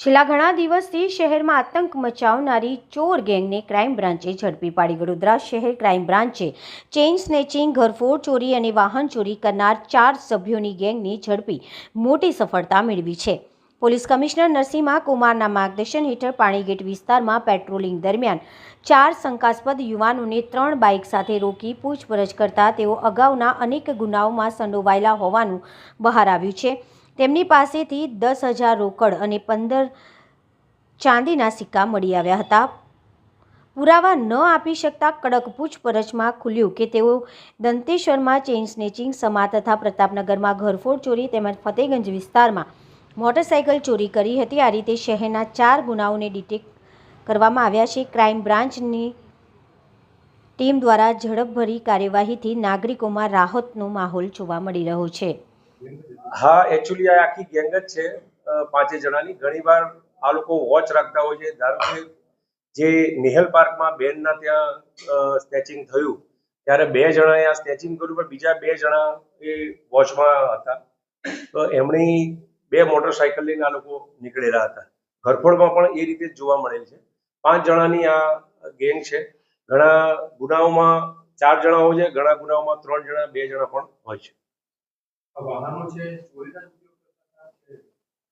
છેલ્લા ઘણા દિવસથી શહેરમાં આતંક મચાવનારી ચોર ગેંગને ક્રાઇમ બ્રાન્ચે ઝડપી પાડી. વડોદરા શહેર ક્રાઇમ બ્રાન્ચે ચેઇન સ્નેચિંગ, ઘરફોડ ચોરી અને વાહન ચોરી કરનાર 4 સભ્યોની ગેંગને ઝડપી મોટી સફળતા મેળવી છે. પોલીસ કમિશનર નરસિંહા કુમારના માર્ગદર્શન હેઠળ પાણીગેટ વિસ્તારમાં પેટ્રોલિંગ દરમિયાન 4 શંકાસ્પદ યુવાનોને 3 બાઇક સાથે રોકી પૂછપરછ કરતા તેઓ અગાઉના અનેક ગુનાઓમાં સંડોવાયેલા હોવાનું બહાર આવ્યું છે. તેમની પાસેથી 10,000 રોકડ અને 15 ચાંદીના સિક્કા મળી આવ્યા હતા. પુરાવા ન આપી શકતા કડક પૂછપરછમાં ખુલ્યું કે તેઓ દંતેશ્વરમાં ચેઇન સ્નેચિંગ, સમા તથા પ્રતાપનગરમાં ઘરફોડ ચોરી તેમજ ફતેગંજ વિસ્તારમાં મોટરસાઇકલ ચોરી કરી હતી. આ રીતે શહેરના 4 ગુનાઓને ડિટેક્ટ કરવામાં આવ્યા છે. ક્રાઇમ બ્રાન્ચની ટીમ દ્વારા ઝડપભરી કાર્યવાહીથી નાગરિકોમાં રાહતનો માહોલ જોવા મળી રહ્યો છે. હા, એકચ્યુઅલી આ આખી ગેંગ જ છે 5 જણાની. ઘણીવાર આ લોકો વોચ રાખતા હોય છે. ધારો કે જે નિહેલ પાર્કમાં બેનના ત્યાં સ્નેચિંગ થયું ત્યારે 2 જણાએ આ સ્નેચિંગ કર્યું, પણ બીજા 2 જણા એ વોચમાં હતા. તો એમની 2 મોટરસાયકલ લઈને આ લોકો નીકળેલા હતા. ઘરફોડમાં પણ એ રીતે જ જોવા મળેલ છે. 5 જણાની આ ગેંગ છે. ઘણા ગુનાઓમાં 4 જણા હોય છે, ઘણા ગુનાઓમાં 3 જણા, 2 જણા પણ હોય છે.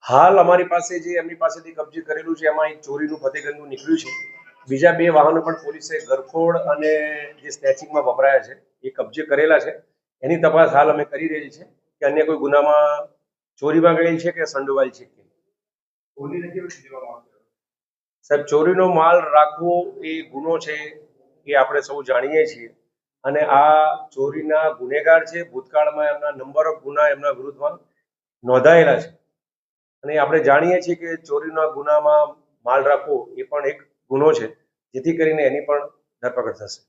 હાલ અમારી પાસે જે એમની પાસેથી કબજે કરેલું છે એમાં એક ચોરીનું ફતેગંજનું નીકળ્યું છે. બીજા 2 વાહનો પણ પોલીસે ઘરફોડ અને જે સ્નેચિંગમાં વપરાયા છે એ કબજે કરેલા છે. એની તપાસ હાલ અમે કરી રહી છે કે અન્ય કોઈ ગુનામાં ચોરીમાં ગયેલ છે કે સંડોવાયેલ છે. સાહેબ, ચોરીનો માલ રાખવો એ ગુનો છે એ આપણે સૌ જાણીએ છીએ અને આ ચોરીના ગુનેગાર છે. ભૂતકાળમાં એમના નંબર ઓફ ગુના એમના વિરુદ્ધમાં નોંધાયેલા છે અને આપણે જાણીએ છીએ કે ચોરીના ગુનામાં માલ રાખવો એ પણ એક ગુનો છે, જેથી કરીને એની પણ ધરપકડ થશે.